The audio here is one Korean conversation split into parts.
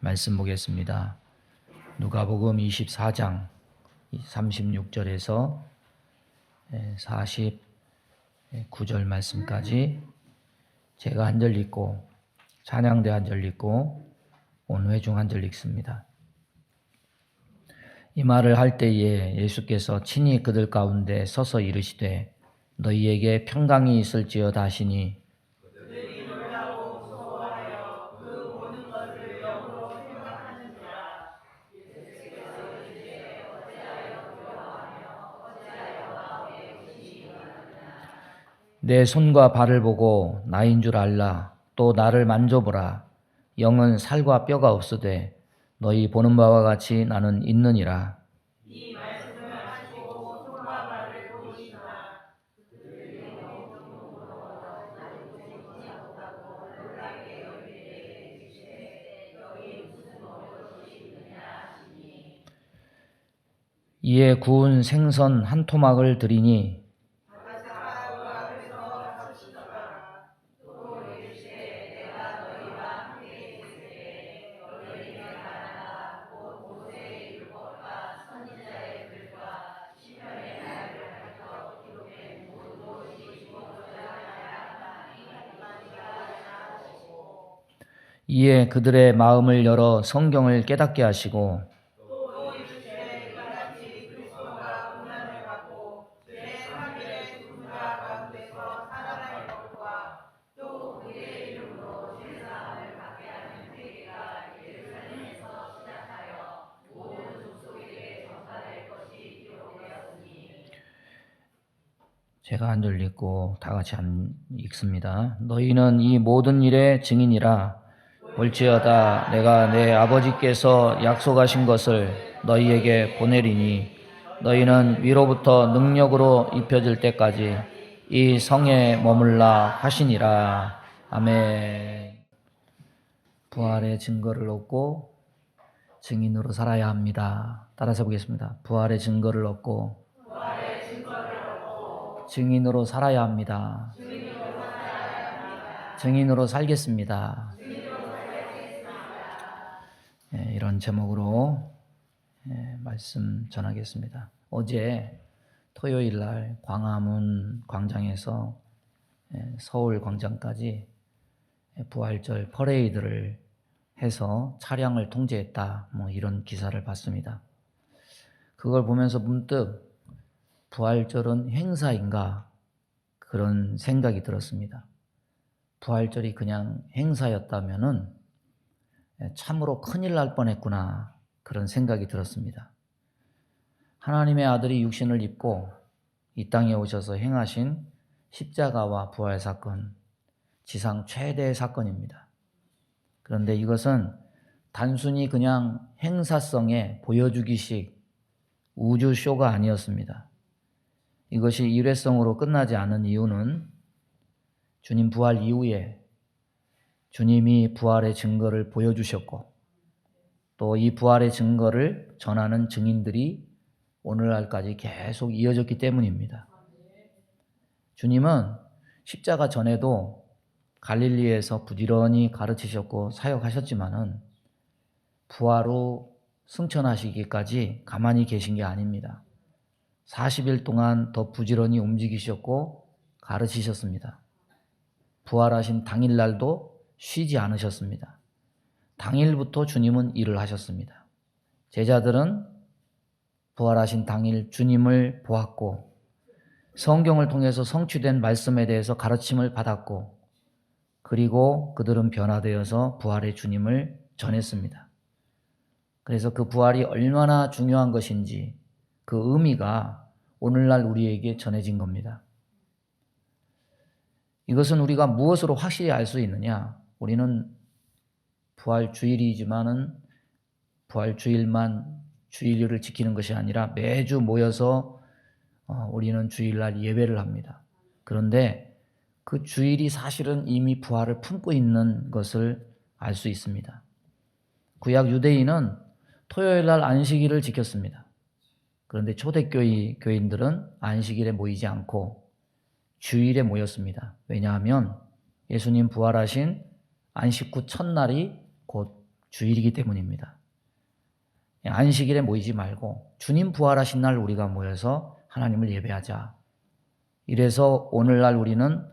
말씀 보겠습니다. 누가복음 24장 36절에서 49절 말씀까지 제가 한 절 읽고 찬양대 한 절 읽고 온회중 한 절 읽습니다. 이 말을 할 때에 예수께서 친히 그들 가운데 서서 이르시되 너희에게 평강이 있을지어다 하시니 내 손과 발을 보고 나인 줄 알라. 또 나를 만져보라. 영은 살과 뼈가 없으되 너희 보는 바와 같이 나는 있느니라. 이 말씀을 하시고 손과 발을 보이시나 이에 구운 생선 한 토막을 드리니 이에 그들의 마음을 열어 성경을 깨닫게 하시고 또 이르시되 이같이 그리스도가 고난을 받고 제3일에 죽은 자 가운데서 살아날 것과 또 그의 이름으로 세상을 받게 하는 회개가 예루살렘에서 시작하여 모든 족속에게 전파될 것이 기록되었으니. 제가 한 절 읽고 다 같이 읽습니다. 너희는 이 모든 일의 증인이라. 볼지어다 내가 내 아버지께서 약속하신 것을 너희에게 보내리니 너희는 위로부터 능력으로 입혀질 때까지 이 성에 머물라 하시니라. 아멘. 부활의 증거를 얻고 증인으로 살아야 합니다. 따라서 보겠습니다. 부활의 증거를 얻고 증인으로 살아야 합니다. 증인으로 살겠습니다. 이런 제목으로 말씀 전하겠습니다. 어제 토요일 날 광화문 광장에서 서울 광장까지 부활절 퍼레이드를 해서 차량을 통제했다, 이런 기사를 봤습니다. 그걸 보면서 문득 부활절은 행사인가 그런 생각이 들었습니다. 부활절이 그냥 행사였다면은 참으로 큰일 날 뻔했구나 그런 생각이 들었습니다. 하나님의 아들이 육신을 입고 이 땅에 오셔서 행하신 십자가와 부활 사건, 지상 최대의 사건입니다. 그런데 이것은 단순히 그냥 행사성의 보여주기식 우주쇼가 아니었습니다. 이것이 일회성으로 끝나지 않은 이유는 주님 부활 이후에 주님이 부활의 증거를 보여주셨고 또 이 부활의 증거를 전하는 증인들이 오늘날까지 계속 이어졌기 때문입니다. 주님은 십자가 전에도 갈릴리에서 부지런히 가르치셨고 사역하셨지만은 부활 후 승천하시기까지 가만히 계신 게 아닙니다. 40일 동안 더 부지런히 움직이셨고 가르치셨습니다. 부활하신 당일날도 쉬지 않으셨습니다. 당일부터 주님은 일을 하셨습니다. 제자들은 부활하신 당일 주님을 보았고 성경을 통해서 성취된 말씀에 대해서 가르침을 받았고 그리고 그들은 변화되어서 부활의 주님을 전했습니다. 그래서 그 부활이 얼마나 중요한 것인지 그 의미가 오늘날 우리에게 전해진 겁니다. 이것은 우리가 무엇으로 확실히 알 수 있느냐? 우리는 부활 주일이지만은 부활 주일만 주일을 지키는 것이 아니라 매주 모여서 우리는 주일날 예배를 합니다. 그런데 그 주일이 사실은 이미 부활을 품고 있는 것을 알 수 있습니다. 구약 유대인은 토요일날 안식일을 지켰습니다. 그런데 초대교인들은 안식일에 모이지 않고 주일에 모였습니다. 왜냐하면 예수님 부활하신 안식 후 첫날이 곧 주일이기 때문입니다. 안식일에 모이지 말고 주님 부활하신 날 우리가 모여서 하나님을 예배하자. 이래서 오늘날 우리는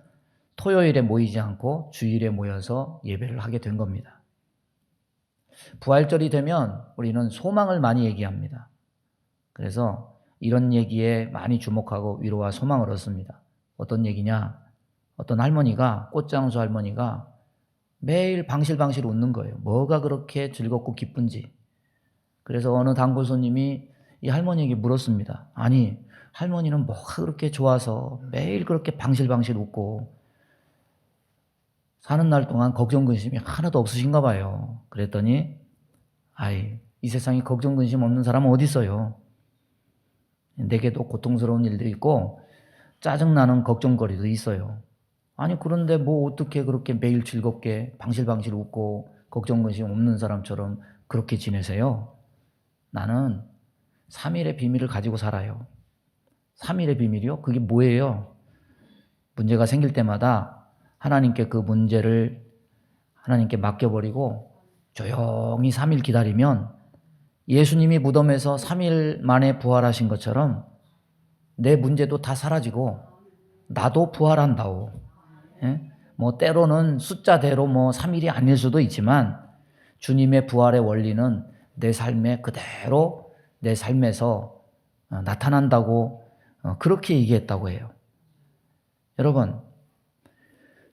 토요일에 모이지 않고 주일에 모여서 예배를 하게 된 겁니다. 부활절이 되면 우리는 소망을 많이 얘기합니다. 그래서 이런 얘기에 많이 주목하고 위로와 소망을 얻습니다. 어떤 얘기냐? 어떤 할머니가, 꽃장수 할머니가 매일 방실방실 웃는 거예요. 뭐가 그렇게 즐겁고 기쁜지. 그래서 어느 단골 손님이 이 할머니에게 물었습니다. 아니, 할머니는 뭐가 그렇게 좋아서 매일 그렇게 방실방실 웃고 사는 날 동안 걱정 근심이 하나도 없으신가 봐요. 그랬더니 이 세상에 걱정 근심 없는 사람은 어디 있어요? 내게도 고통스러운 일들이 있고 짜증나는 걱정거리도 있어요. 아니 그런데 뭐 어떻게 그렇게 매일 즐겁게 방실방실 웃고 걱정 근심 없는 사람처럼 그렇게 지내세요? 나는 3일의 비밀을 가지고 살아요. 3일의 비밀이요? 그게 뭐예요? 문제가 생길 때마다 하나님께 그 문제를 하나님께 맡겨버리고 조용히 3일 기다리면 예수님이 무덤에서 3일 만에 부활하신 것처럼 내 문제도 다 사라지고 나도 부활한다오. 예? 뭐 때로는 숫자대로 3일이 아닐 수도 있지만 주님의 부활의 원리는 내 삶에 그대로 내 삶에서 나타난다고 그렇게 얘기했다고 해요. 여러분,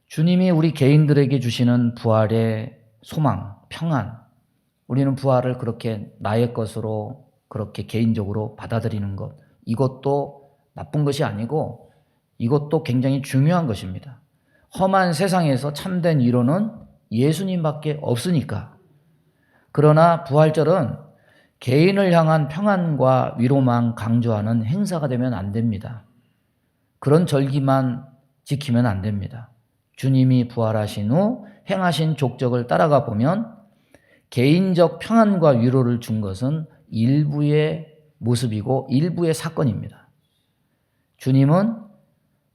주님이 우리 개인들에게 주시는 부활의 소망, 평안, 우리는 부활을 그렇게 나의 것으로 그렇게 개인적으로 받아들이는 것, 이것도 나쁜 것이 아니고 이것도 굉장히 중요한 것입니다. 험한 세상에서 참된 위로는 예수님밖에 없으니까. 그러나 부활절은 개인을 향한 평안과 위로만 강조하는 행사가 되면 안 됩니다. 그런 절기만 지키면 안 됩니다. 주님이 부활하신 후 행하신 족적을 따라가 보면 개인적 평안과 위로를 준 것은 일부의 모습이고 일부의 사건입니다. 주님은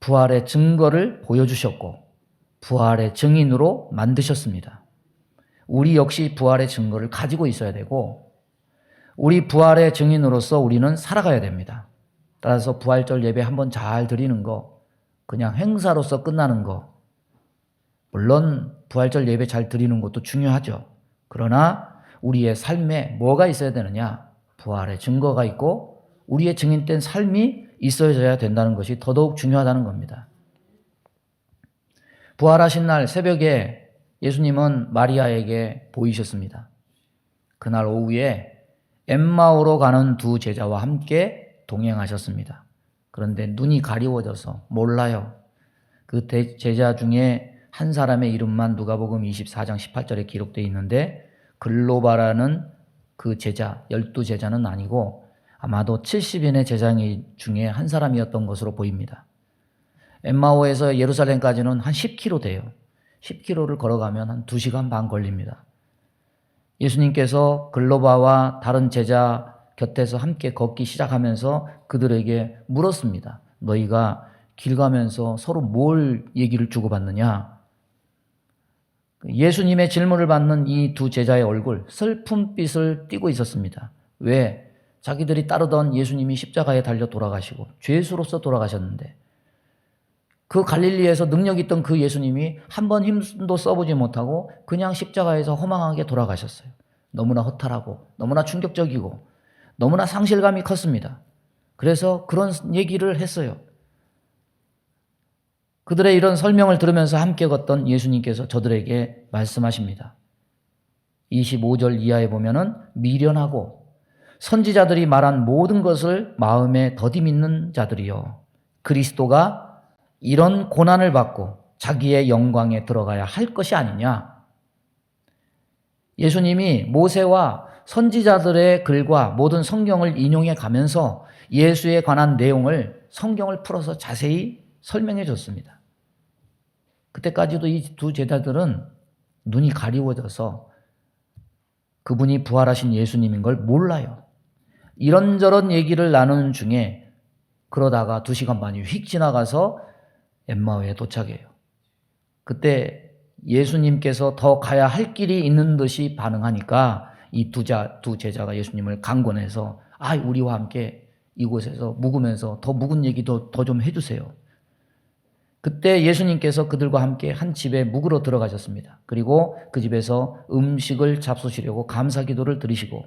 부활의 증거를 보여주셨고 부활의 증인으로 만드셨습니다. 우리 역시 부활의 증거를 가지고 있어야 되고 우리 부활의 증인으로서 우리는 살아가야 됩니다. 따라서 부활절 예배 한번 잘 드리는 거, 그냥 행사로서 끝나는 거, 물론 부활절 예배 잘 드리는 것도 중요하죠. 그러나 우리의 삶에 뭐가 있어야 되느냐? 부활의 증거가 있고 우리의 증인된 삶이 있어야 된다는 것이 더더욱 중요하다는 겁니다. 부활하신 날 새벽에 예수님은 마리아에게 보이셨습니다. 그날 오후에 엠마오로 가는 두 제자와 함께 동행하셨습니다. 그런데 눈이 가리워져서 몰라요. 그 제자 중에 한 사람의 이름만 누가복음 24장 18절에 기록되어 있는데 글로바라는 그 제자, 12제자는 아니고 아마도 70인의 제자 중에 한 사람이었던 것으로 보입니다. 엠마오에서 예루살렘까지는 한 10km 돼요. 10km를 걸어가면 한 2시간 반 걸립니다. 예수님께서 글로바와 다른 제자 곁에서 함께 걷기 시작하면서 그들에게 물었습니다. 너희가 길 가면서 서로 뭘 얘기를 주고받느냐? 예수님의 질문을 받는 이 두 제자의 얼굴, 슬픔빛을 띠고 있었습니다. 왜? 자기들이 따르던 예수님이 십자가에 달려 돌아가시고 죄수로서 돌아가셨는데 그 갈릴리에서 능력 있던 그 예수님이 한 번 힘도 써보지 못하고 그냥 십자가에서 허망하게 돌아가셨어요. 너무나 허탈하고 너무나 충격적이고 너무나 상실감이 컸습니다. 그래서 그런 얘기를 했어요. 그들의 이런 설명을 들으면서 함께 걷던 예수님께서 저들에게 말씀하십니다. 25절 이하에 보면은 미련하고 선지자들이 말한 모든 것을 마음에 더디 믿는 자들이요. 그리스도가 이런 고난을 받고 자기의 영광에 들어가야 할 것이 아니냐. 예수님이 모세와 선지자들의 글과 모든 성경을 인용해 가면서 예수에 관한 내용을 성경을 풀어서 자세히 설명해 줬습니다. 그때까지도 이 두 제자들은 눈이 가리워져서 그분이 부활하신 예수님인 걸 몰라요. 이런저런 얘기를 나누는 중에 그러다가 2시간 반이 휙 지나가서 엠마오에 도착해요. 그때 예수님께서 더 가야 할 길이 있는 듯이 반응하니까 이 두 제자가 예수님을 강권해서 우리와 함께 이곳에서 묵으면서 더 묵은 얘기도 더 좀 해주세요. 그때 예수님께서 그들과 함께 한 집에 묵으러 들어가셨습니다. 그리고 그 집에서 음식을 잡수시려고 감사 기도를 드리시고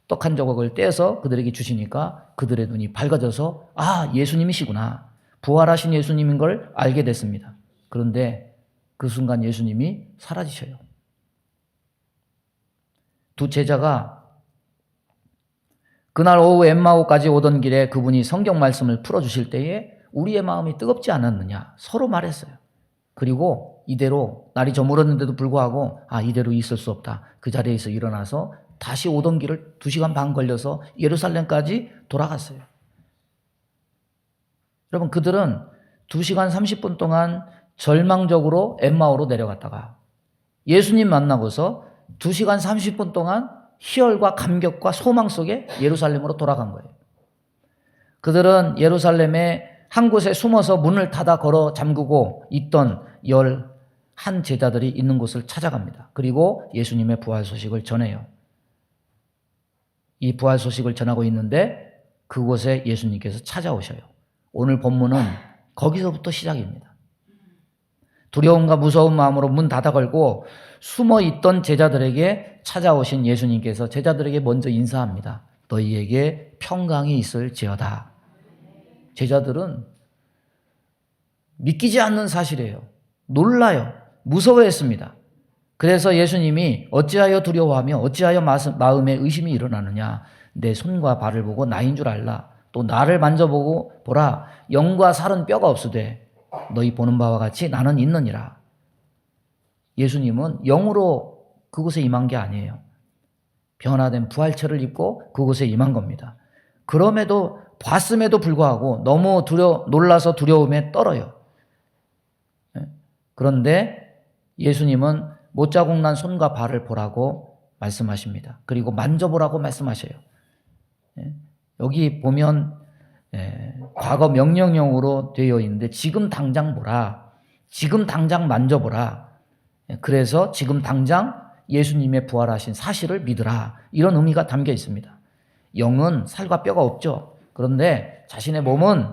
떡 한 조각을 떼서 그들에게 주시니까 그들의 눈이 밝아져서 예수님이시구나, 부활하신 예수님인 걸 알게 됐습니다. 그런데 그 순간 예수님이 사라지셔요. 두 제자가 그날 오후 엠마오까지 오던 길에 그분이 성경 말씀을 풀어주실 때에 우리의 마음이 뜨겁지 않았느냐 서로 말했어요. 그리고 이대로 날이 저물었는데도 불구하고 이대로 있을 수 없다. 그 자리에서 일어나서 다시 오던 길을 2시간 반 걸려서 예루살렘까지 돌아갔어요. 여러분, 그들은 2시간 30분 동안 절망적으로 엠마오로 내려갔다가 예수님 만나고서 2시간 30분 동안 희열과 감격과 소망 속에 예루살렘으로 돌아간 거예요. 그들은 예루살렘에 한 곳에 숨어서 문을 닫아 걸어 잠그고 있던 11 제자들이 있는 곳을 찾아갑니다. 그리고 예수님의 부활 소식을 전해요. 이 부활 소식을 전하고 있는데 그곳에 예수님께서 찾아오셔요. 오늘 본문은 거기서부터 시작입니다. 두려움과 무서운 마음으로 문 닫아 걸고 숨어 있던 제자들에게 찾아오신 예수님께서 제자들에게 먼저 인사합니다. 너희에게 평강이 있을지어다. 제자들은 믿기지 않는 사실이에요. 놀라요. 무서워했습니다. 그래서 예수님이 어찌하여 두려워하며 어찌하여 마음에 의심이 일어나느냐. 내 손과 발을 보고 나인 줄 알라. 또 나를 만져보고 보라. 영과 살은 뼈가 없으되 너희 보는 바와 같이 나는 있느니라. 예수님은 영으로 그곳에 임한 게 아니에요. 변화된 부활체를 입고 그곳에 임한 겁니다. 그럼에도 봤음에도 불구하고 너무 놀라서 두려움에 떨어요. 그런데 예수님은 못자국 난 손과 발을 보라고 말씀하십니다. 그리고 만져보라고 말씀하셔요. 여기 보면 과거 명령형으로 되어 있는데 지금 당장 보라. 지금 당장 만져보라. 그래서 지금 당장 예수님의 부활하신 사실을 믿으라. 이런 의미가 담겨 있습니다. 영은 살과 뼈가 없죠. 그런데 자신의 몸은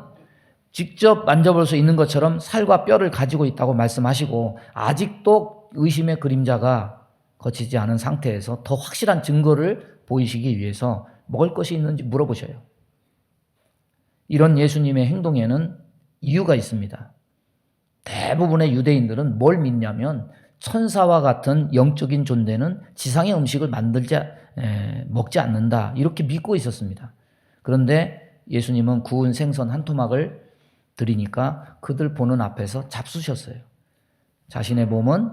직접 만져볼 수 있는 것처럼 살과 뼈를 가지고 있다고 말씀하시고 아직도 의심의 그림자가 거치지 않은 상태에서 더 확실한 증거를 보이시기 위해서 먹을 것이 있는지 물어보셔요. 이런 예수님의 행동에는 이유가 있습니다. 대부분의 유대인들은 뭘 믿냐면 천사와 같은 영적인 존재는 지상의 음식을 먹지 않는다. 이렇게 믿고 있었습니다. 그런데 예수님은 구운 생선 한 토막을 드리니까 그들 보는 앞에서 잡수셨어요. 자신의 몸은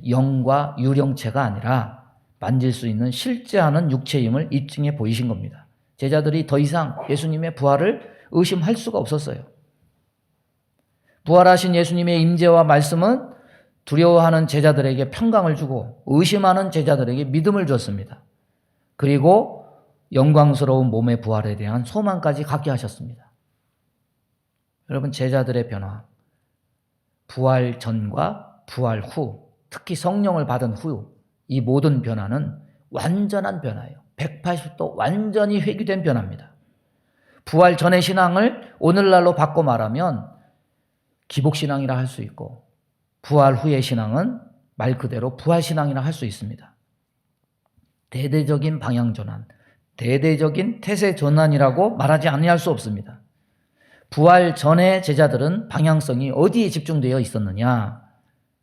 영과 유령체가 아니라 만질 수 있는 실제하는 육체임을 입증해 보이신 겁니다. 제자들이 더 이상 예수님의 부활을 의심할 수가 없었어요. 부활하신 예수님의 임재와 말씀은 두려워하는 제자들에게 평강을 주고 의심하는 제자들에게 믿음을 줬습니다. 그리고 영광스러운 몸의 부활에 대한 소망까지 갖게 하셨습니다. 여러분, 제자들의 변화, 부활 전과 부활 후, 특히 성령을 받은 후, 이 모든 변화는 완전한 변화예요. 180도 완전히 회귀된 변화입니다. 부활 전의 신앙을 오늘날로 바꿔 말하면 기복신앙이라 할 수 있고, 부활 후의 신앙은 말 그대로 부활신앙이라 할 수 있습니다. 대대적인 방향전환, 대대적인 태세전환이라고 말하지 아니할 수 없습니다. 부활 전의 제자들은 방향성이 어디에 집중되어 있었느냐?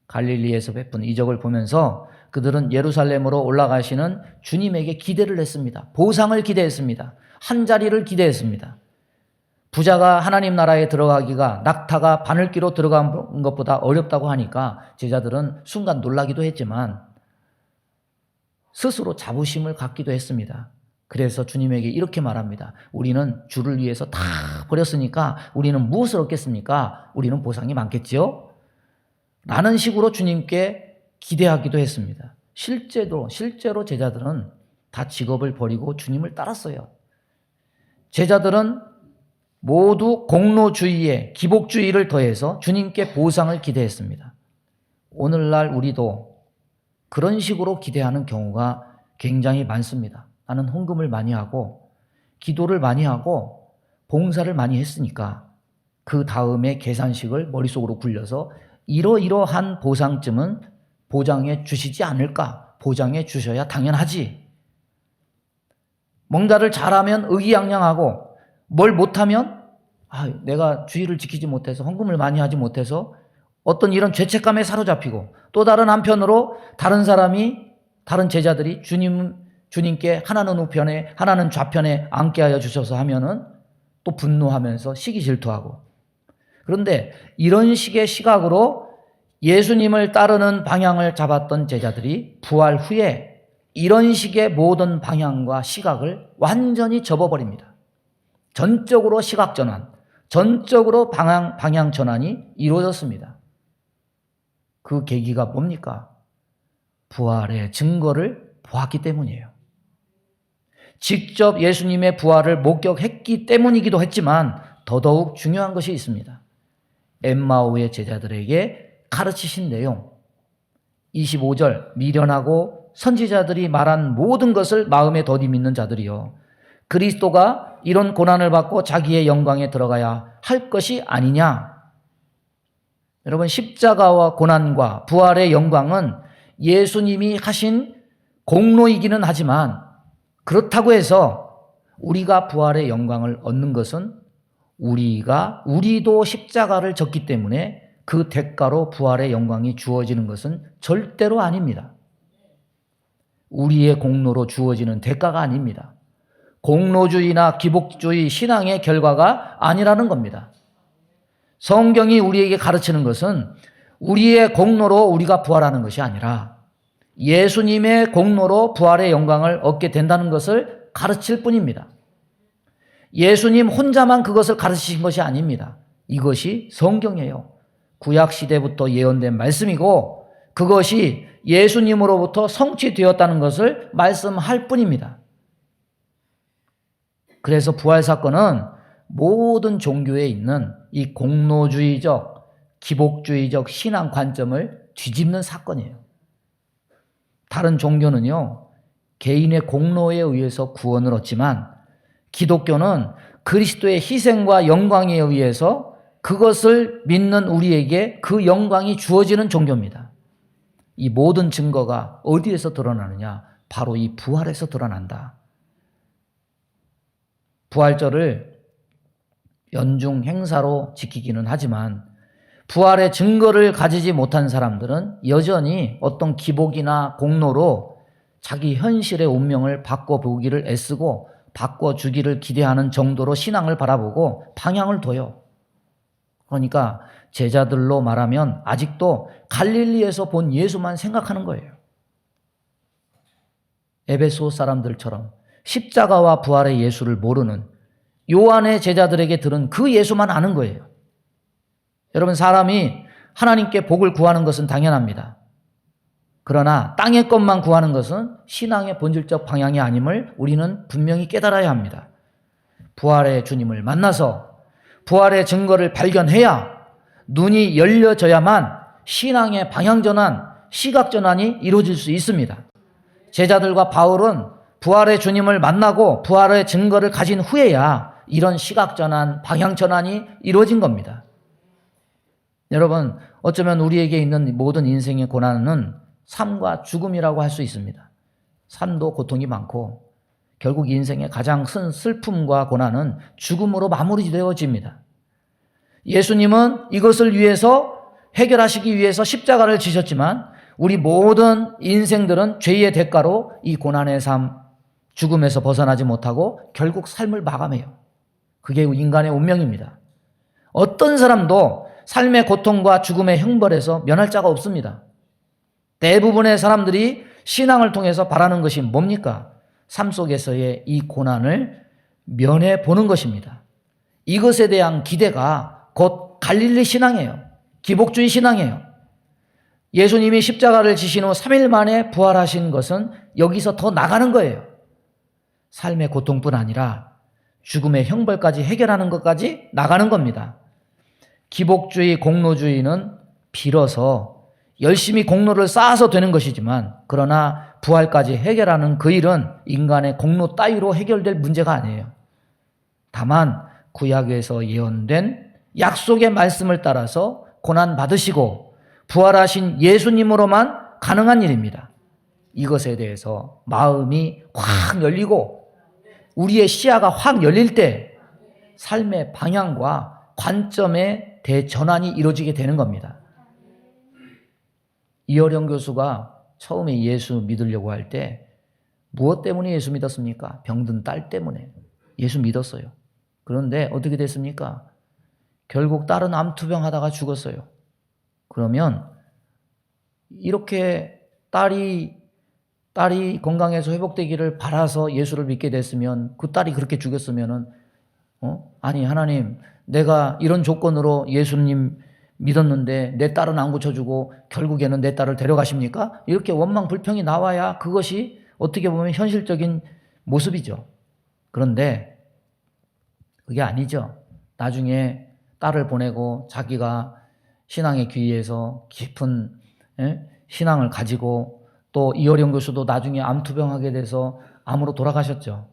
갈릴리에서 베푼 이적을 보면서 그들은 예루살렘으로 올라가시는 주님에게 기대를 했습니다. 보상을 기대했습니다. 한 자리를 기대했습니다. 부자가 하나님 나라에 들어가기가 낙타가 바늘기로 들어간 것보다 어렵다고 하니까 제자들은 순간 놀라기도 했지만 스스로 자부심을 갖기도 했습니다. 그래서 주님에게 이렇게 말합니다. 우리는 주를 위해서 다 버렸으니까 우리는 무엇을 얻겠습니까? 우리는 보상이 많겠지요? 라는 식으로 주님께 기대하기도 했습니다. 실제로 제자들은 다 직업을 버리고 주님을 따랐어요. 제자들은 모두 공로주의에 기복주의를 더해서 주님께 보상을 기대했습니다. 오늘날 우리도 그런 식으로 기대하는 경우가 굉장히 많습니다. 나는 헌금을 많이 하고 기도를 많이 하고 봉사를 많이 했으니까 그 다음에 계산식을 머릿속으로 굴려서 이러이러한 보상쯤은 보장해 주시지 않을까? 보장해 주셔야 당연하지. 뭔가를 잘하면 의기양양하고 뭘 못하면 내가 주의를 지키지 못해서 헌금을 많이 하지 못해서 어떤 이런 죄책감에 사로잡히고 또 다른 한편으로 다른 제자들이 주님께 하나는 우편에 하나는 좌편에 앉게 하여 주셔서 하면은 또 분노하면서 시기 질투하고 그런데 이런 식의 시각으로 예수님을 따르는 방향을 잡았던 제자들이 부활 후에 이런 식의 모든 방향과 시각을 완전히 접어버립니다. 전적으로 시각 전환, 전적으로 방향 전환이 이루어졌습니다. 그 계기가 뭡니까? 부활의 증거를 보았기 때문이에요. 직접 예수님의 부활을 목격했기 때문이기도 했지만 더더욱 중요한 것이 있습니다. 엠마오의 제자들에게 가르치신 내용 25절 미련하고 선지자들이 말한 모든 것을 마음에 더디 믿는 자들이요 그리스도가 이런 고난을 받고 자기의 영광에 들어가야 할 것이 아니냐. 여러분 십자가와 고난과 부활의 영광은 예수님이 하신 공로이기는 하지만 그렇다고 해서 우리가 부활의 영광을 얻는 것은 우리도 십자가를 졌기 때문에 그 대가로 부활의 영광이 주어지는 것은 절대로 아닙니다. 우리의 공로로 주어지는 대가가 아닙니다. 공로주의나 기복주의 신앙의 결과가 아니라는 겁니다. 성경이 우리에게 가르치는 것은 우리의 공로로 우리가 부활하는 것이 아니라 예수님의 공로로 부활의 영광을 얻게 된다는 것을 가르칠 뿐입니다. 예수님 혼자만 그것을 가르치신 것이 아닙니다. 이것이 성경이에요. 구약시대부터 예언된 말씀이고 그것이 예수님으로부터 성취되었다는 것을 말씀할 뿐입니다. 그래서 부활사건은 모든 종교에 있는 이 공로주의적, 기복주의적 신앙 관점을 뒤집는 사건이에요. 다른 종교는요, 개인의 공로에 의해서 구원을 얻지만 기독교는 그리스도의 희생과 영광에 의해서 그것을 믿는 우리에게 그 영광이 주어지는 종교입니다. 이 모든 증거가 어디에서 드러나느냐? 바로 이 부활에서 드러난다. 부활절을 연중 행사로 지키기는 하지만 부활의 증거를 가지지 못한 사람들은 여전히 어떤 기복이나 공로로 자기 현실의 운명을 바꿔보기를 애쓰고 바꿔주기를 기대하는 정도로 신앙을 바라보고 방향을 둬요. 그러니까 제자들로 말하면 아직도 갈릴리에서 본 예수만 생각하는 거예요. 에베소 사람들처럼 십자가와 부활의 예수를 모르는 요한의 제자들에게 들은 그 예수만 아는 거예요. 여러분, 사람이 하나님께 복을 구하는 것은 당연합니다. 그러나 땅의 것만 구하는 것은 신앙의 본질적 방향이 아님을 우리는 분명히 깨달아야 합니다. 부활의 주님을 만나서 부활의 증거를 발견해야 눈이 열려져야만 신앙의 방향전환, 시각전환이 이루어질 수 있습니다. 제자들과 바울은 부활의 주님을 만나고 부활의 증거를 가진 후에야 이런 시각전환, 방향전환이 이루어진 겁니다. 여러분, 어쩌면 우리에게 있는 모든 인생의 고난은 삶과 죽음이라고 할 수 있습니다. 삶도 고통이 많고 결국 인생의 가장 큰 슬픔과 고난은 죽음으로 마무리되어집니다. 예수님은 이것을 위해서 해결하시기 위해서 십자가를 지셨지만 우리 모든 인생들은 죄의 대가로 이 고난의 삶, 죽음에서 벗어나지 못하고 결국 삶을 마감해요. 그게 인간의 운명입니다. 어떤 사람도 삶의 고통과 죽음의 형벌에서 면할 자가 없습니다. 대부분의 사람들이 신앙을 통해서 바라는 것이 뭡니까? 삶 속에서의 이 고난을 면해 보는 것입니다. 이것에 대한 기대가 곧 갈릴리 신앙이에요. 기복주의 신앙이에요. 예수님이 십자가를 지신 후 3일 만에 부활하신 것은 여기서 더 나가는 거예요. 삶의 고통뿐 아니라 죽음의 형벌까지 해결하는 것까지 나가는 겁니다. 기복주의, 공로주의는 빌어서 열심히 공로를 쌓아서 되는 것이지만 그러나 부활까지 해결하는 그 일은 인간의 공로 따위로 해결될 문제가 아니에요. 다만 구약에서 예언된 약속의 말씀을 따라서 고난 받으시고 부활하신 예수님으로만 가능한 일입니다. 이것에 대해서 마음이 확 열리고 우리의 시야가 확 열릴 때 삶의 방향과 관점의 대전환이 이루어지게 되는 겁니다. 이어령 교수가 처음에 예수 믿으려고 할 때 무엇 때문에 예수 믿었습니까? 병든 딸 때문에 예수 믿었어요. 그런데 어떻게 됐습니까? 결국 딸은 암투병 하다가 죽었어요. 그러면 이렇게 딸이 건강해서 회복되기를 바라서 예수를 믿게 됐으면 그 딸이 그렇게 죽였으면은 아니 하나님 내가 이런 조건으로 예수님 믿었는데 내 딸은 안 고쳐주고 결국에는 내 딸을 데려가십니까? 이렇게 원망 불평이 나와야 그것이 어떻게 보면 현실적인 모습이죠. 그런데 그게 아니죠. 나중에 딸을 보내고 자기가 신앙의 귀에서 깊은 신앙을 가지고 또 이어령 교수도 나중에 암투병하게 돼서 암으로 돌아가셨죠.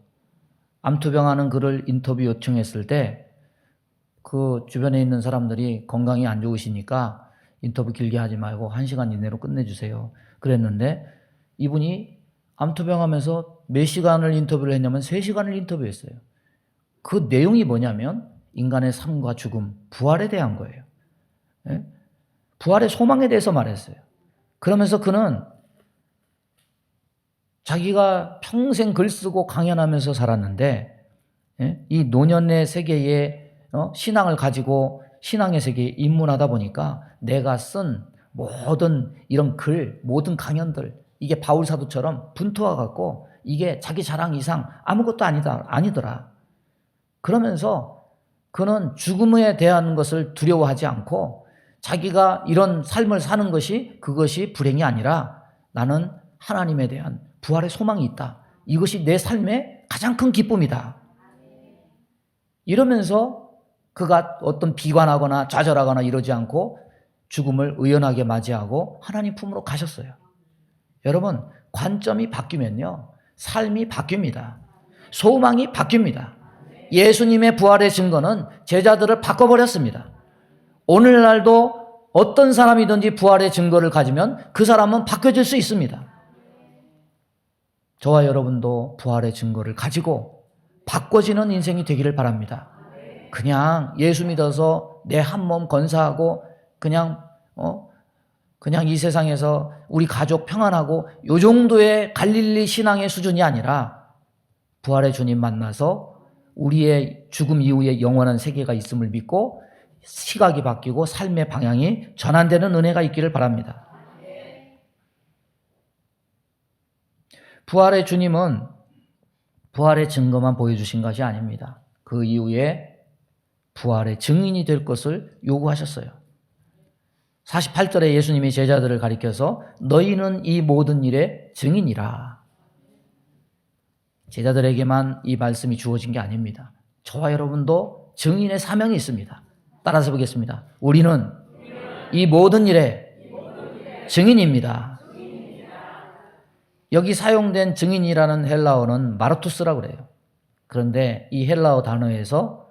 암투병하는 그를 인터뷰 요청했을 때 그 주변에 있는 사람들이 건강이 안 좋으시니까 인터뷰 길게 하지 말고 1시간 이내로 끝내주세요. 그랬는데 이분이 암투병하면서 몇 시간을 인터뷰를 했냐면 3시간을 인터뷰했어요. 그 내용이 뭐냐면 인간의 삶과 죽음, 부활에 대한 거예요. 부활의 소망에 대해서 말했어요. 그러면서 그는 자기가 평생 글 쓰고 강연하면서 살았는데 이 노년의 세계에 신앙을 가지고 신앙의 세계에 입문하다 보니까 내가 쓴 모든 이런 글, 모든 강연들 이게 바울 사도처럼 분투와 같고 이게 자기 자랑 이상 아무것도 아니더라. 그러면서 그는 죽음에 대한 것을 두려워하지 않고 자기가 이런 삶을 사는 것이 그것이 불행이 아니라 나는 하나님에 대한 부활의 소망이 있다. 이것이 내 삶의 가장 큰 기쁨이다. 이러면서 그가 어떤 비관하거나 좌절하거나 이러지 않고 죽음을 의연하게 맞이하고 하나님 품으로 가셨어요. 여러분, 관점이 바뀌면요. 삶이 바뀝니다. 소망이 바뀝니다. 예수님의 부활의 증거는 제자들을 바꿔버렸습니다. 오늘날도 어떤 사람이든지 부활의 증거를 가지면 그 사람은 바뀌어질 수 있습니다. 저와 여러분도 부활의 증거를 가지고 바꿔지는 인생이 되기를 바랍니다. 그냥 예수 믿어서 내 한 몸 건사하고 그냥 이 세상에서 우리 가족 평안하고 요 정도의 갈릴리 신앙의 수준이 아니라 부활의 주님 만나서 우리의 죽음 이후에 영원한 세계가 있음을 믿고 시각이 바뀌고 삶의 방향이 전환되는 은혜가 있기를 바랍니다. 부활의 주님은 부활의 증거만 보여주신 것이 아닙니다. 그 이후에 부활의 증인이 될 것을 요구하셨어요. 48절에 예수님이 제자들을 가리켜서 너희는 이 모든 일의 증인이라. 제자들에게만 이 말씀이 주어진 게 아닙니다. 저와 여러분도 증인의 사명이 있습니다. 따라서 보겠습니다. 우리는 이 모든 일의 증인입니다. 여기 사용된 증인이라는 헬라어는 마르투스라고 그래요. 그런데 이 헬라어 단어에서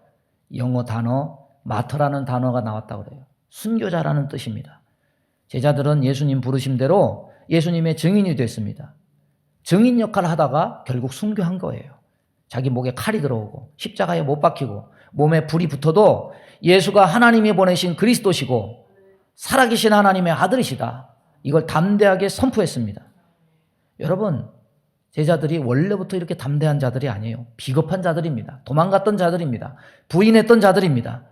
영어 단어 마터라는 단어가 나왔다고 그래요. 순교자라는 뜻입니다. 제자들은 예수님 부르심대로 예수님의 증인이 됐습니다. 증인 역할을 하다가 결국 순교한 거예요. 자기 목에 칼이 들어오고 십자가에 못 박히고 몸에 불이 붙어도 예수가 하나님이 보내신 그리스도시고 살아계신 하나님의 아들이시다. 이걸 담대하게 선포했습니다. 여러분, 제자들이 원래부터 이렇게 담대한 자들이 아니에요. 비겁한 자들입니다. 도망갔던 자들입니다. 부인했던 자들입니다.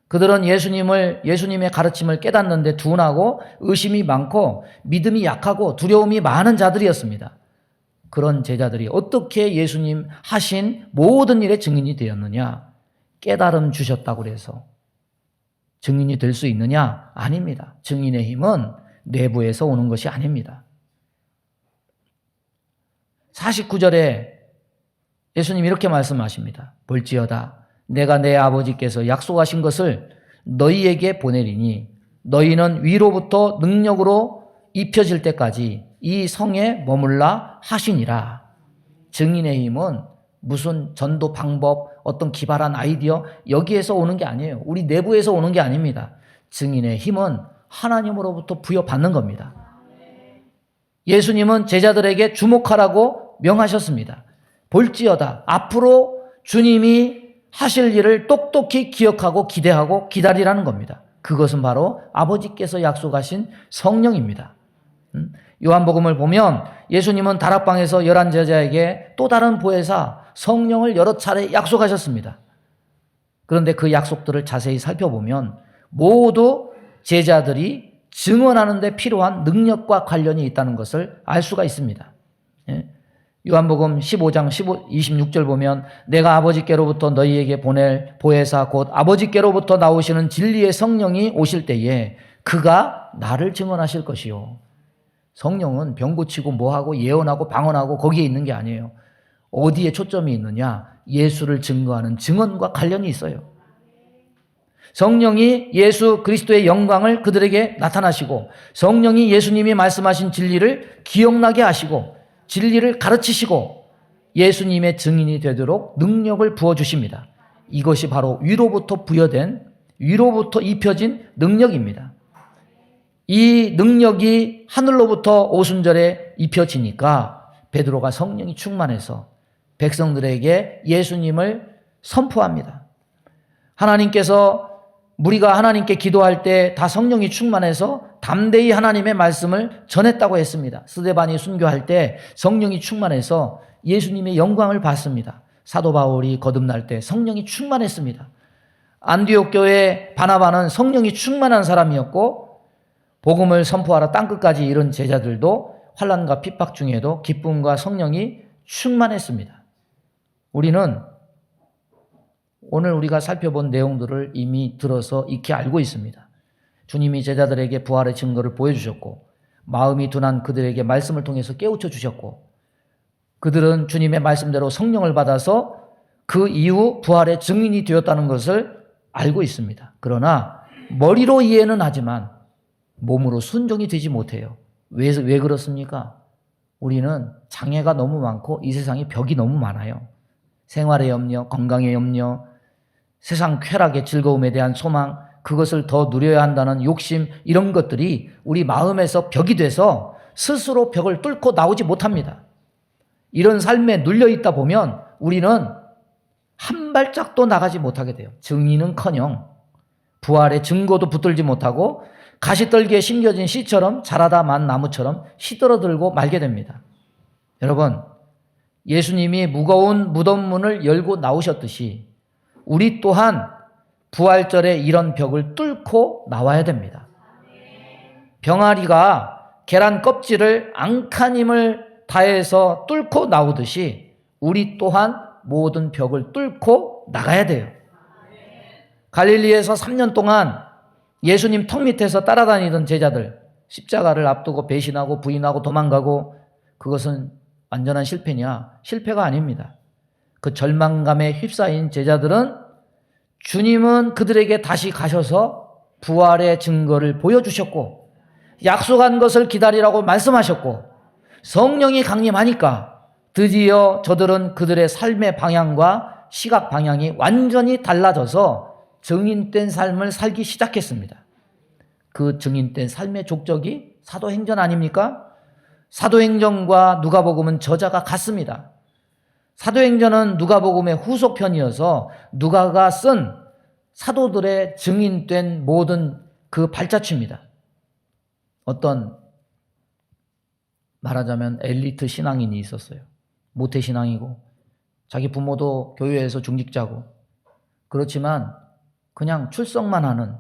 그들은 예수님의 가르침을 깨닫는데 둔하고 의심이 많고 믿음이 약하고 두려움이 많은 자들이었습니다. 그런 제자들이 어떻게 예수님 하신 모든 일의 증인이 되었느냐? 깨달음 주셨다고 해서 증인이 될 수 있느냐? 아닙니다. 증인의 힘은 내부에서 오는 것이 아닙니다. 49절에 예수님 이렇게 말씀하십니다. 볼지어다 내가 내 아버지께서 약속하신 것을 너희에게 보내리니 너희는 위로부터 능력으로 입혀질 때까지 이 성에 머물라 하시니라. 증인의 힘은 무슨 전도 방법, 어떤 기발한 아이디어 여기에서 오는 게 아니에요. 우리 내부에서 오는 게 아닙니다. 증인의 힘은 하나님으로부터 부여받는 겁니다. 예수님은 제자들에게 주목하라고 명하셨습니다. 볼지어다 앞으로 주님이 하실 일을 똑똑히 기억하고 기대하고 기다리라는 겁니다. 그것은 바로 아버지께서 약속하신 성령입니다. 요한복음을 보면 예수님은 다락방에서 11제자에게 또 다른 보혜사 성령을 여러 차례 약속하셨습니다. 그런데 그 약속들을 자세히 살펴보면 모두 제자들이 증언하는 데 필요한 능력과 관련이 있다는 것을 알 수가 있습니다. 요한복음 15장 26절 보면 내가 아버지께로부터 너희에게 보낼 보혜사 곧 아버지께로부터 나오시는 진리의 성령이 오실 때에 그가 나를 증언하실 것이요. 성령은 병 고치고 뭐하고 예언하고 방언하고 거기에 있는 게 아니에요. 어디에 초점이 있느냐? 예수를 증거하는 증언과 관련이 있어요. 성령이 예수 그리스도의 영광을 그들에게 나타나시고 성령이 예수님이 말씀하신 진리를 기억나게 하시고 진리를 가르치시고 예수님의 증인이 되도록 능력을 부어주십니다. 이것이 바로 위로부터 부여된, 위로부터 입혀진 능력입니다. 이 능력이 하늘로부터 오순절에 입혀지니까 베드로가 성령이 충만해서 백성들에게 예수님을 선포합니다. 하나님께서 우리가 하나님께 기도할 때 다 성령이 충만해서 담대히 하나님의 말씀을 전했다고 했습니다. 스데반이 순교할 때 성령이 충만해서 예수님의 영광을 봤습니다. 사도 바울이 거듭날 때 성령이 충만했습니다. 안디옥 교회 바나바는 성령이 충만한 사람이었고 복음을 선포하러 땅끝까지 이른 제자들도 환난과 핍박 중에도 기쁨과 성령이 충만했습니다. 우리는 오늘 우리가 살펴본 내용들을 이미 들어서 익히 알고 있습니다. 주님이 제자들에게 부활의 증거를 보여주셨고 마음이 둔한 그들에게 말씀을 통해서 깨우쳐 주셨고 그들은 주님의 말씀대로 성령을 받아서 그 이후 부활의 증인이 되었다는 것을 알고 있습니다. 그러나 머리로 이해는 하지만 몸으로 순종이 되지 못해요. 왜 그렇습니까? 우리는 장애가 너무 많고 이 세상에 벽이 너무 많아요. 생활의 염려, 건강의 염려, 세상 쾌락의 즐거움에 대한 소망, 그것을 더 누려야 한다는 욕심, 이런 것들이 우리 마음에서 벽이 돼서 스스로 벽을 뚫고 나오지 못합니다. 이런 삶에 눌려 있다 보면 우리는 한 발짝도 나가지 못하게 돼요. 증인은커녕 부활의 증거도 붙들지 못하고 가시떨기에 심겨진 씨처럼 자라다 만 나무처럼 시들어들고 말게 됩니다. 여러분, 예수님이 무거운 무덤문을 열고 나오셨듯이 우리 또한 부활절에 이런 벽을 뚫고 나와야 됩니다. 병아리가 계란 껍질을 앙카님을 다해서 뚫고 나오듯이 우리 또한 모든 벽을 뚫고 나가야 돼요. 갈릴리에서 3년 동안 예수님 턱 밑에서 따라다니던 제자들, 십자가를 앞두고 배신하고 부인하고 도망가고, 그것은 완전한 실패냐? 실패가 아닙니다. 그 절망감에 휩싸인 제자들은 주님은 그들에게 다시 가셔서 부활의 증거를 보여주셨고 약속한 것을 기다리라고 말씀하셨고 성령이 강림하니까 드디어 저들은 그들의 삶의 방향과 시각 방향이 완전히 달라져서 증인된 삶을 살기 시작했습니다. 그 증인된 삶의 족적이 사도행전 아닙니까? 사도행전과 누가복음은 저자가 같습니다. 사도행전은 누가복음의 후속편이어서 누가가 쓴 사도들의 증인된 모든 그 발자취입니다. 어떤 말하자면 엘리트 신앙인이 있었어요. 모태신앙이고 자기 부모도 교회에서 중직자고 그렇지만 그냥 출석만 하는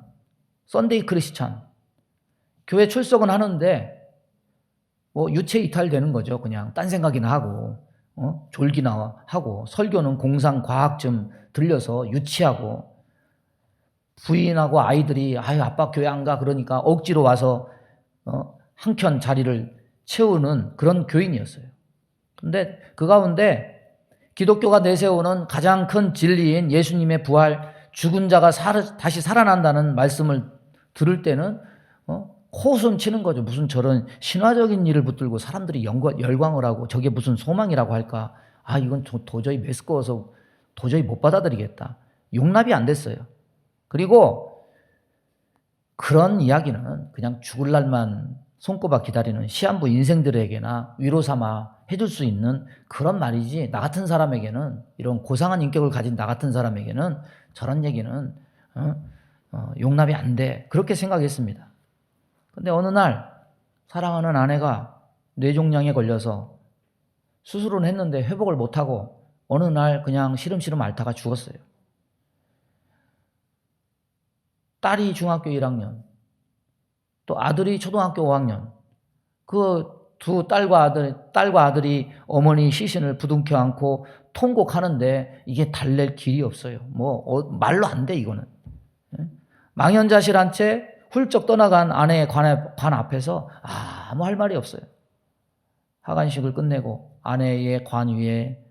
썬데이 크리스찬, 교회 출석은 하는데 뭐 유체 이탈되는 거죠. 그냥 딴 생각이나 하고 졸기나 하고 설교는 공상 과학 좀 들려서 유치하고 부인하고 아이들이 아유 아빠 교회 안 가 그러니까 억지로 와서 한켠 자리를 채우는 그런 교인이었어요. 근데 그 가운데 기독교가 내세우는 가장 큰 진리인 예수님의 부활, 죽은 자가 다시 살아난다는 말씀을 들을 때는 호소음 치는 거죠. 무슨 저런 신화적인 일을 붙들고 사람들이 열광을 하고 저게 무슨 소망이라고 할까? 아, 이건 도저히 메스꺼워서 도저히 못 받아들이겠다. 용납이 안 됐어요. 그리고 그런 이야기는 그냥 죽을 날만 손꼽아 기다리는 시한부 인생들에게나 위로 삼아 해줄 수 있는 그런 말이지, 나 같은 사람에게는, 이런 고상한 인격을 가진 나 같은 사람에게는 저런 얘기는 용납이 안 돼. 그렇게 생각했습니다. 근데 어느 날 사랑하는 아내가 뇌종양에 걸려서 수술은 했는데 회복을 못하고 어느 날 그냥 시름시름 앓다가 죽었어요. 딸이 중학교 1학년, 또 아들이 초등학교 5학년, 그 두 딸과 아들이 어머니 시신을 부둥켜 안고 통곡하는데 이게 달랠 길이 없어요. 말로 안 돼, 이거는. 망연자실한 채 훌쩍 떠나간 아내의 관 앞에서 아무 할 말이 없어요. 하간식을 끝내고 아내의 관 위에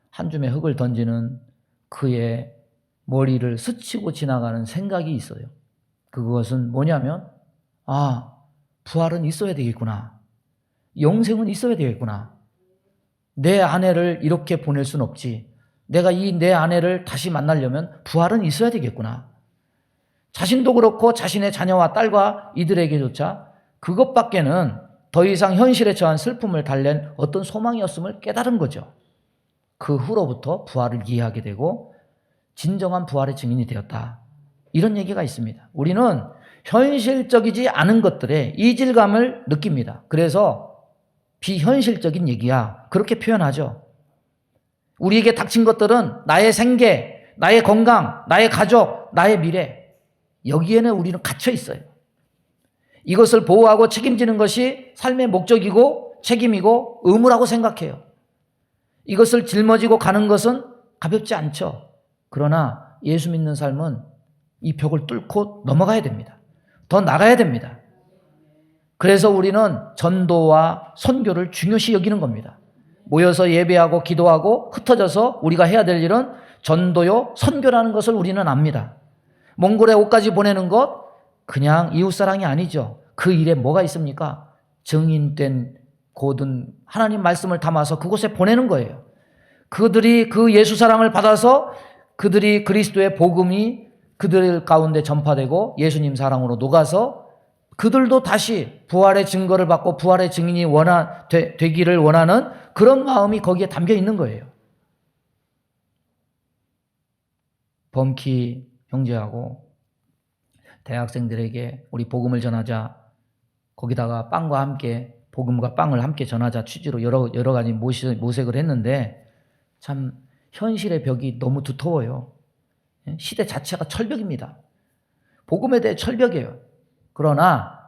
한 줌의 흙을 던지는 그의 머리를 스치고 지나가는 생각이 있어요. 그것은 뭐냐면, 부활은 있어야 되겠구나. 영생은 있어야 되겠구나. 내 아내를 이렇게 보낼 순 없지. 내가 내 아내를 다시 만나려면 부활은 있어야 되겠구나. 자신도 그렇고 자신의 자녀와 딸과 이들에게조차 그것밖에는 더 이상 현실에 처한 슬픔을 달랜 어떤 소망이었음을 깨달은 거죠. 그 후로부터 부활을 이해하게 되고 진정한 부활의 증인이 되었다. 이런 얘기가 있습니다. 우리는 현실적이지 않은 것들에 이질감을 느낍니다. 그래서 비현실적인 얘기야, 그렇게 표현하죠. 우리에게 닥친 것들은 나의 생계, 나의 건강, 나의 가족, 나의 미래, 여기에는 우리는 갇혀 있어요. 이것을 보호하고 책임지는 것이 삶의 목적이고 책임이고 의무라고 생각해요. 이것을 짊어지고 가는 것은 가볍지 않죠. 그러나 예수 믿는 삶은 이 벽을 뚫고 넘어가야 됩니다. 더 나가야 됩니다. 그래서 우리는 전도와 선교를 중요시 여기는 겁니다. 모여서 예배하고 기도하고 흩어져서 우리가 해야 될 일은 전도요, 선교라는 것을 우리는 압니다. 몽골에 옷까지 보내는 것 그냥 이웃사랑이 아니죠. 그 일에 뭐가 있습니까? 증인된 고든 하나님 말씀을 담아서 그곳에 보내는 거예요. 그들이 그 예수 사랑을 받아서 그들이 그리스도의 복음이 그들 가운데 전파되고 예수님 사랑으로 녹아서 그들도 다시 부활의 증거를 받고 부활의 증인이 되기를 원하는 그런 마음이 거기에 담겨 있는 거예요. 범키 형제하고 대학생들에게 우리 복음을 전하자, 거기다가 빵과 함께 복음과 빵을 함께 전하자 취지로 여러 가지 모색을 했는데 참 현실의 벽이 너무 두터워요. 시대 자체가 철벽입니다. 복음에 대해 철벽이에요. 그러나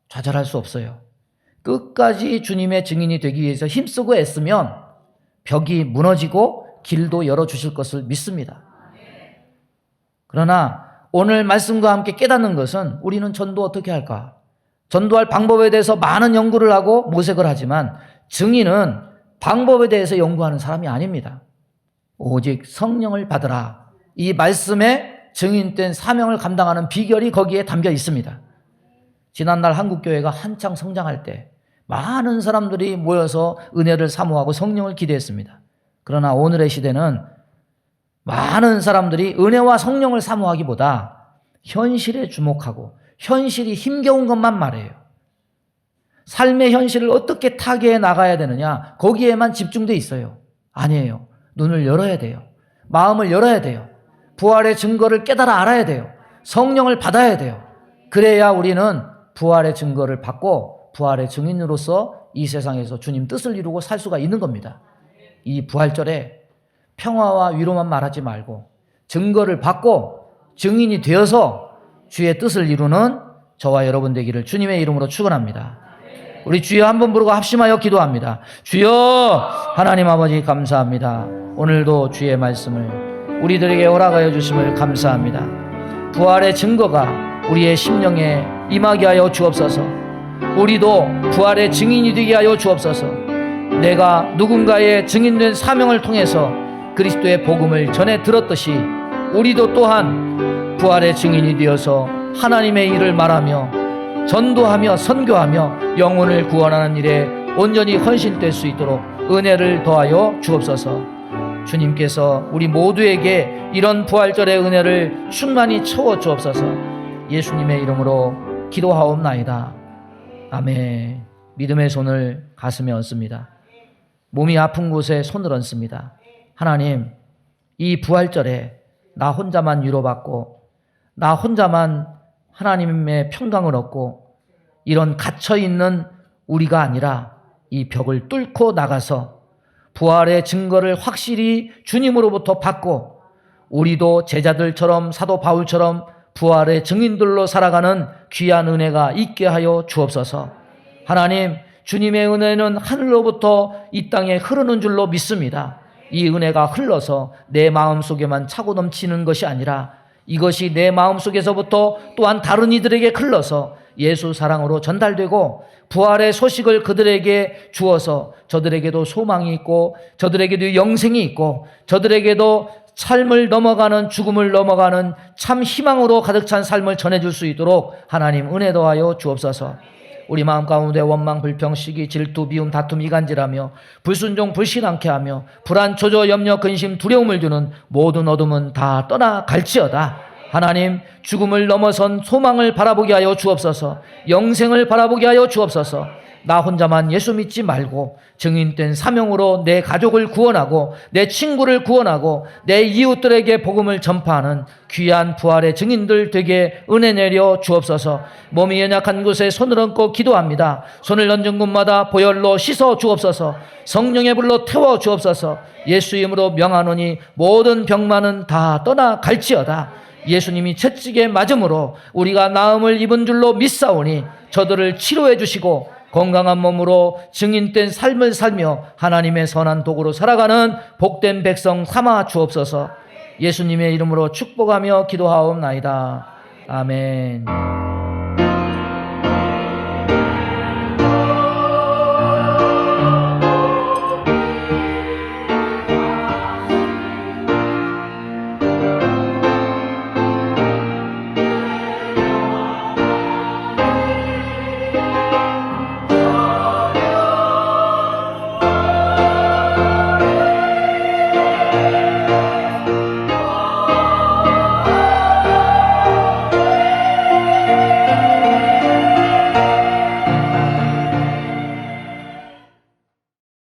좌절할 수 없어요. 끝까지 주님의 증인이 되기 위해서 힘쓰고 애쓰면 벽이 무너지고 길도 열어주실 것을 믿습니다. 그러나 오늘 말씀과 함께 깨닫는 것은 우리는 전도 어떻게 할까? 전도할 방법에 대해서 많은 연구를 하고 모색을 하지만 증인은 방법에 대해서 연구하는 사람이 아닙니다. 오직 성령을 받으라. 이 말씀에 증인된 사명을 감당하는 비결이 거기에 담겨 있습니다. 지난날 한국교회가 한창 성장할 때 많은 사람들이 모여서 은혜를 사모하고 성령을 기대했습니다. 그러나 오늘의 시대는 많은 사람들이 은혜와 성령을 사모하기보다 현실에 주목하고 현실이 힘겨운 것만 말해요. 삶의 현실을 어떻게 타개해 나가야 되느냐, 거기에만 집중돼 있어요. 아니에요. 눈을 열어야 돼요. 마음을 열어야 돼요. 부활의 증거를 깨달아 알아야 돼요. 성령을 받아야 돼요. 그래야 우리는 부활의 증거를 받고 부활의 증인으로서 이 세상에서 주님 뜻을 이루고 살 수가 있는 겁니다. 이 부활절에 평화와 위로만 말하지 말고 증거를 받고 증인이 되어서 주의 뜻을 이루는 저와 여러분 되기를 주님의 이름으로 축원합니다. 우리 주여 한번 부르고 합심하여 기도합니다. 주여, 하나님 아버지 감사합니다. 오늘도 주의 말씀을 우리들에게 허락하여 주심을 감사합니다. 부활의 증거가 우리의 심령에 임하게 하여 주옵소서. 우리도 부활의 증인이 되게 하여 주옵소서. 내가 누군가의 증인된 사명을 통해서 그리스도의 복음을 전해 들었듯이 우리도 또한 부활의 증인이 되어서 하나님의 일을 말하며 전도하며 선교하며 영혼을 구원하는 일에 온전히 헌신될 수 있도록 은혜를 더하여 주옵소서. 주님께서 우리 모두에게 이런 부활절의 은혜를 충만히 채워 주옵소서. 예수님의 이름으로 기도하옵나이다. 아멘. 믿음의 손을 가슴에 얹습니다. 몸이 아픈 곳에 손을 얹습니다. 하나님, 이 부활절에 나 혼자만 위로받고 나 혼자만 하나님의 평강을 얻고 이런 갇혀있는 우리가 아니라 이 벽을 뚫고 나가서 부활의 증거를 확실히 주님으로부터 받고 우리도 제자들처럼 사도 바울처럼 부활의 증인들로 살아가는 귀한 은혜가 있게 하여 주옵소서. 하나님, 주님의 은혜는 하늘로부터 이 땅에 흐르는 줄로 믿습니다. 이 은혜가 흘러서 내 마음속에만 차고 넘치는 것이 아니라 이것이 내 마음속에서부터 또한 다른 이들에게 흘러서 예수 사랑으로 전달되고 부활의 소식을 그들에게 주어서 저들에게도 소망이 있고 저들에게도 영생이 있고 저들에게도 삶을 넘어가는 죽음을 넘어가는 참 희망으로 가득 찬 삶을 전해줄 수 있도록 하나님 은혜 더하여 주옵소서. 우리 마음 가운데 원망, 불평, 시기, 질투, 미움, 다툼, 이간질하며 불순종, 불신앙케 하며 불안, 조조, 염려, 근심, 두려움을 주는 모든 어둠은 다 떠나갈지어다. 하나님, 죽음을 넘어선 소망을 바라보게 하여 주옵소서. 영생을 바라보게 하여 주옵소서. 나 혼자만 예수 믿지 말고 증인된 사명으로 내 가족을 구원하고 내 친구를 구원하고 내 이웃들에게 복음을 전파하는 귀한 부활의 증인들 되게 은혜 내려 주옵소서. 몸이 연약한 곳에 손을 얹고 기도합니다. 손을 얹은 곳마다 보혈로 씻어 주옵소서. 성령의 불로 태워 주옵소서. 예수 이름으로 명하노니 모든 병만은 다 떠나갈지어다. 예수님이 채찍에 맞음으로 우리가 나음을 입은 줄로 믿사오니 저들을 치료해 주시고 건강한 몸으로 증인된 삶을 살며 하나님의 선한 도구로 살아가는 복된 백성 삼아 주옵소서. 예수님의 이름으로 축복하며 기도하옵나이다. 아멘.